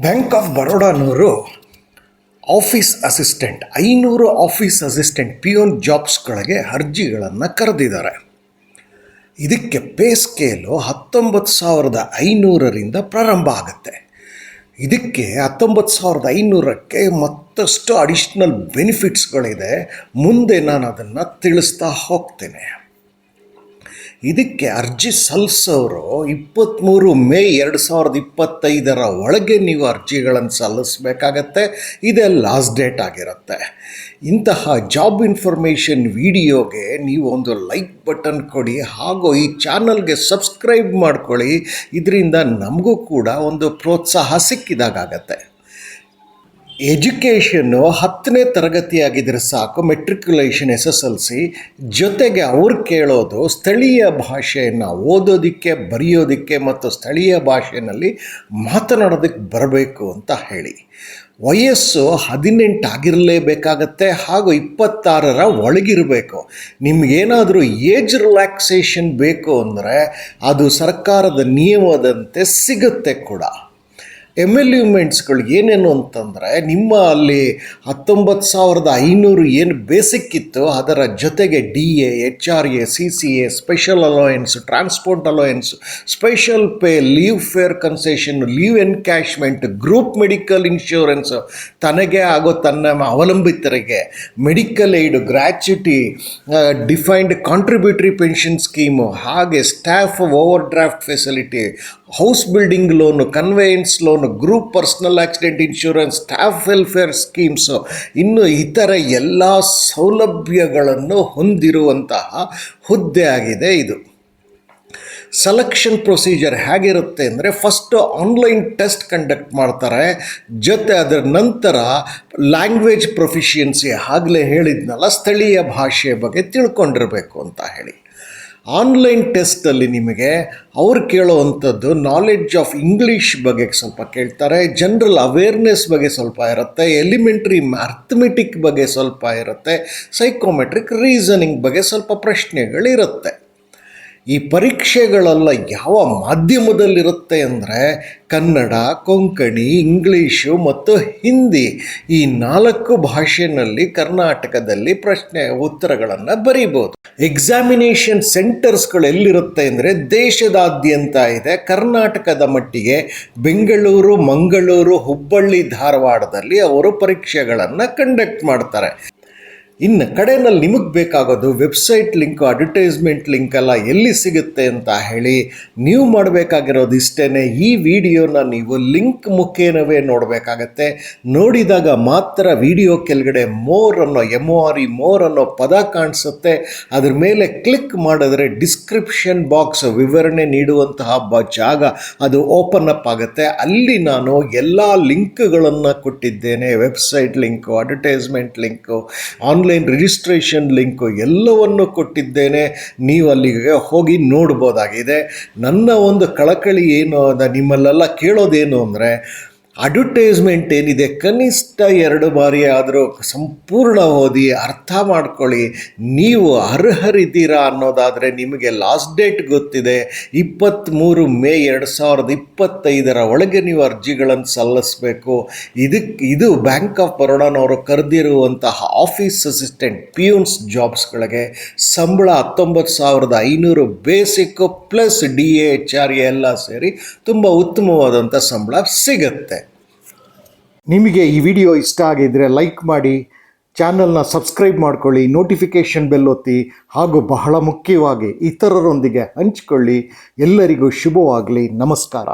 Bank of ಬರೋಡಾನವರು office assistant 500 office assistant peon ಜಾಬ್ಸ್ಗಳಿಗೆ ಅರ್ಜಿಗಳನ್ನು ಕರೆದಿದ್ದಾರೆ. ಇದಕ್ಕೆ ಪೇ ಸ್ಕೇಲು 19,500ರಿಂದ ಪ್ರಾರಂಭ ಆಗುತ್ತೆ. ಇದಕ್ಕೆ 19,500ಕ್ಕೆ ಮತ್ತಷ್ಟು ಅಡಿಷ್ನಲ್ ಬೆನಿಫಿಟ್ಸ್ಗಳಿದೆ. ಮುಂದೆ ನಾನು ಅದನ್ನು ತಿಳಿಸ್ತಾ ಹೋಗ್ತೇನೆ. ಇದಕ್ಕೆ ಅರ್ಜಿ ಸಲ್ಲಿಸೋರು 23 ಮೇ 2025 ಒಳಗೆ ನೀವು ಅರ್ಜಿಗಳನ್ನು ಸಲ್ಲಿಸಬೇಕಾಗತ್ತೆ. ಇದೇ ಲಾಸ್ಟ್ ಡೇಟ್ ಆಗಿರುತ್ತೆ. ಇಂತಹ ಜಾಬ್ ಇನ್ಫಾರ್ಮೇಷನ್ ವಿಡಿಯೋಗೆ ನೀವು ಒಂದು ಲೈಕ್ ಬಟನ್ ಕೊಡಿ, ಹಾಗೂ ಈ ಚಾನಲ್ಗೆ ಸಬ್ಸ್ಕ್ರೈಬ್ ಮಾಡ್ಕೊಳ್ಳಿ. ಇದರಿಂದ ನಮಗೂ ಕೂಡ ಒಂದು ಪ್ರೋತ್ಸಾಹ ಸಿಕ್ಕಿದಾಗತ್ತೆ. ಎಜುಕೇಷನ್ನು 10ನೇ ತರಗತಿಯಾಗಿದ್ದರೆ ಸಾಕು, ಮೆಟ್ರಿಕ್ಯುಲೇಷನ್ SSLC. ಜೊತೆಗೆ ಅವ್ರು ಕೇಳೋದು ಸ್ಥಳೀಯ ಭಾಷೆಯನ್ನು ಓದೋದಕ್ಕೆ, ಬರೆಯೋದಕ್ಕೆ ಮತ್ತು ಸ್ಥಳೀಯ ಭಾಷೆಯಲ್ಲಿ ಮಾತನಾಡೋದಕ್ಕೆ ಬರಬೇಕು ಅಂತ ಹೇಳಿ. ವಯಸ್ಸು 18 ಆಗಿರಲೇಬೇಕಾಗತ್ತೆ, ಹಾಗೂ 26ರ ಒಳಗಿರಬೇಕು. ನಿಮಗೇನಾದರೂ ಏಜ್ ರಿಲ್ಯಾಕ್ಸೇಷನ್ ಬೇಕು ಅಂದರೆ ಅದು ಸರ್ಕಾರದ ನಿಯಮದಂತೆ ಸಿಗುತ್ತೆ ಕೂಡ. ಎಮ್ಯುಲ್ಯೂಮೆಂಟ್ಸ್ಗಳು ಏನೇನು ಅಂತಂದರೆ, ನಿಮ್ಮ ಅಲ್ಲಿ 19,500 ಏನು ಬೇಸಿಕ್ ಇತ್ತು, ಅದರ ಜೊತೆಗೆ DA, HRA, CCA, special allowance, transport allowance, special pay, leave fare concession, leave encashment, group medical insurance, ತನಗೆ ಹಾಗೂ ತನ್ನ ಅವಲಂಬಿತರಿಗೆ medical aid, gratuity, defined contributory pension scheme, ಹಾಗೆ staff overdraft facility, house building loan, conveyance loan, group personal accident insurance, staff welfare schemes, ಇನ್ನು ಇತರ ಎಲ್ಲ ಸೌಲಭ್ಯಗಳನ್ನು ಹೊಂದಿರುವಂತಹ ಹುದ್ದೆ ಆಗಿದೆ ಇದು. ಸೆಲೆಕ್ಷನ್ ಪ್ರೊಸೀಜರ್ ಹೇಗಿರುತ್ತೆ ಅಂದರೆ, ಫಸ್ಟು ಆನ್ಲೈನ್ ಟೆಸ್ಟ್ ಕಂಡಕ್ಟ್ ಮಾಡ್ತಾರೆ. ಜೊತೆ ಅದರ ನಂತರ ಲ್ಯಾಂಗ್ವೇಜ್ ಪ್ರೊಫಿಷಿಯನ್ಸಿ, ಆಗಲೇ ಹೇಳಿದ್ನಲ್ಲ, ಸ್ಥಳೀಯ ಭಾಷೆಯ ಬಗ್ಗೆ ತಿಳ್ಕೊಂಡಿರಬೇಕು ಅಂತ ಹೇಳಿ. ಆನ್ಲೈನ್ ಟೆಸ್ಟಲ್ಲಿ ನಿಮಗೆ ಅವ್ರು ಕೇಳೋವಂಥದ್ದು ನಾಲೆಡ್ಜ್ ಆಫ್ ಇಂಗ್ಲೀಷ್ ಬಗ್ಗೆ ಸ್ವಲ್ಪ ಕೇಳ್ತಾರೆ, ಜನರಲ್ ಅವೇರ್ನೆಸ್ ಬಗ್ಗೆ ಸ್ವಲ್ಪ ಇರುತ್ತೆ, ಎಲಿಮೆಂಟ್ರಿ ಅರ್ಥಮೆಟಿಕ್ ಬಗ್ಗೆ ಸ್ವಲ್ಪ ಇರುತ್ತೆ, ಸೈಕೋಮೆಟ್ರಿಕ್ ರೀಸನಿಂಗ್ ಬಗ್ಗೆ ಸ್ವಲ್ಪ ಪ್ರಶ್ನೆಗಳಿರುತ್ತೆ. ಈ ಪರೀಕ್ಷೆಗಳೆಲ್ಲ ಯಾವ ಮಾಧ್ಯಮದಲ್ಲಿರುತ್ತೆ ಅಂದರೆ, ಕನ್ನಡ, ಕೊಂಕಣಿ, ಇಂಗ್ಲೀಷು ಮತ್ತು ಹಿಂದಿ, ಈ 4 ಭಾಷೆಯಲ್ಲಿ ಕರ್ನಾಟಕದಲ್ಲಿ ಪ್ರಶ್ನೆ ಉತ್ತರಗಳನ್ನು ಬರೀಬೋದು. ಎಕ್ಸಾಮಿನೇಷನ್ ಸೆಂಟರ್ಸ್ಗಳು ಎಲ್ಲಿರುತ್ತೆ ಅಂದರೆ, ದೇಶದಾದ್ಯಂತ ಇದೆ. ಕರ್ನಾಟಕದ ಮಟ್ಟಿಗೆ ಬೆಂಗಳೂರು, ಮಂಗಳೂರು, ಹುಬ್ಬಳ್ಳಿ, ಧಾರವಾಡದಲ್ಲಿ ಅವರು ಪರೀಕ್ಷೆಗಳನ್ನು ಕಂಡಕ್ಟ್ ಮಾಡ್ತಾರೆ. ಇನ್ನು ಕಡೆಯಲ್ಲಿ ನಿಮಗೆ ಬೇಕಾಗೋದು ವೆಬ್ಸೈಟ್ ಲಿಂಕು, ಅಡ್ವರ್ಟೈಸ್ಮೆಂಟ್ ಲಿಂಕ್ ಎಲ್ಲ ಎಲ್ಲಿ ಸಿಗುತ್ತೆ ಅಂತ ಹೇಳಿ ನೀವು ಮಾಡಬೇಕಾಗಿರೋದು ಇಷ್ಟೇ. ಈ ವಿಡಿಯೋನ ನೀವು ಲಿಂಕ್ ಮುಖೇನವೇ ನೋಡಬೇಕಾಗತ್ತೆ. ನೋಡಿದಾಗ ಮಾತ್ರ ವಿಡಿಯೋ ಕೆಳಗಡೆ ಮೋರ್ ಅನ್ನೋ MORE ಅನ್ನೋ ಪದ ಕಾಣಿಸುತ್ತೆ. ಅದ್ರ ಮೇಲೆ ಕ್ಲಿಕ್ ಮಾಡಿದ್ರೆ ಡಿಸ್ಕ್ರಿಪ್ಷನ್ ಬಾಕ್ಸ್, ವಿವರಣೆ ನೀಡುವಂತಹ ಜಾಗ ಅದು ಓಪನ್ ಅಪ್ ಆಗುತ್ತೆ. ಅಲ್ಲಿ ನಾನು ಎಲ್ಲ ಲಿಂಕ್ಗಳನ್ನು ಕೊಟ್ಟಿದ್ದೇನೆ. Website link, advertisement link, online registration link ಎಲ್ಲವನ್ನು ಕೊಟ್ಟಿದ್ದೇನೆ. ನೀವು ಅಲ್ಲಿಗೆ ಹೋಗಿ ನೋಡ್ಬೋದಾಗಿದೆ. ನನ್ನ ಒಂದು ಕಳಕಳಿ ಏನು, ನಿಮ್ಮಲ್ಲೆಲ್ಲ ಕೇಳೋದೇನು ಅಂದರೆ, ಅಡ್ವರ್ಟೈಸ್ಮೆಂಟ್ ಏನಿದೆ ಕನಿಷ್ಠ 2 ಬಾರಿ ಆದರೂ ಸಂಪೂರ್ಣ ಓದಿ ಅರ್ಥ ಮಾಡ್ಕೊಳ್ಳಿ. ನೀವು ಅರ್ಹರಿದ್ದೀರಾ ಅನ್ನೋದಾದರೆ ನಿಮಗೆ ಲಾಸ್ಟ್ ಡೇಟ್ ಗೊತ್ತಿದೆ. 23 ಮೇ 2025 ಒಳಗೆ ನೀವು ಅರ್ಜಿಗಳನ್ನು ಸಲ್ಲಿಸಬೇಕು. ಇದು ಬ್ಯಾಂಕ್ ಆಫ್ ಬರೋಡಾನವರು ಕರೆದಿರುವಂತಹ ಆಫೀಸ್ ಅಸಿಸ್ಟೆಂಟ್ ಪಿಯೂನ್ಸ್ ಜಾಬ್ಸ್ಗಳಿಗೆ ಸಂಬಳ 19,500 ಬೇಸಿಕ್ಕು ಪ್ಲಸ್ DA, HRA ಎಲ್ಲ ಸೇರಿ ತುಂಬ ಉತ್ತಮವಾದಂಥ ಸಂಬಳ ಸಿಗುತ್ತೆ. ನಿಮಗೆ ಈ ವಿಡಿಯೋ ಇಷ್ಟ ಆಗಿದ್ದರೆ ಲೈಕ್ ಮಾಡಿ, ಚಾನಲ್ನ ಸಬ್ಸ್ಕ್ರೈಬ್ ಮಾಡ್ಕೊಳ್ಳಿ, ನೋಟಿಫಿಕೇಷನ್ ಬೆಲ್ ಒತ್ತಿ, ಹಾಗೂ ಬಹಳ ಮುಖ್ಯವಾಗಿ ಇತರರೊಂದಿಗೆ ಹಂಚಿಕೊಳ್ಳಿ. ಎಲ್ಲರಿಗೂ ಶುಭವಾಗಲಿ. ನಮಸ್ಕಾರ.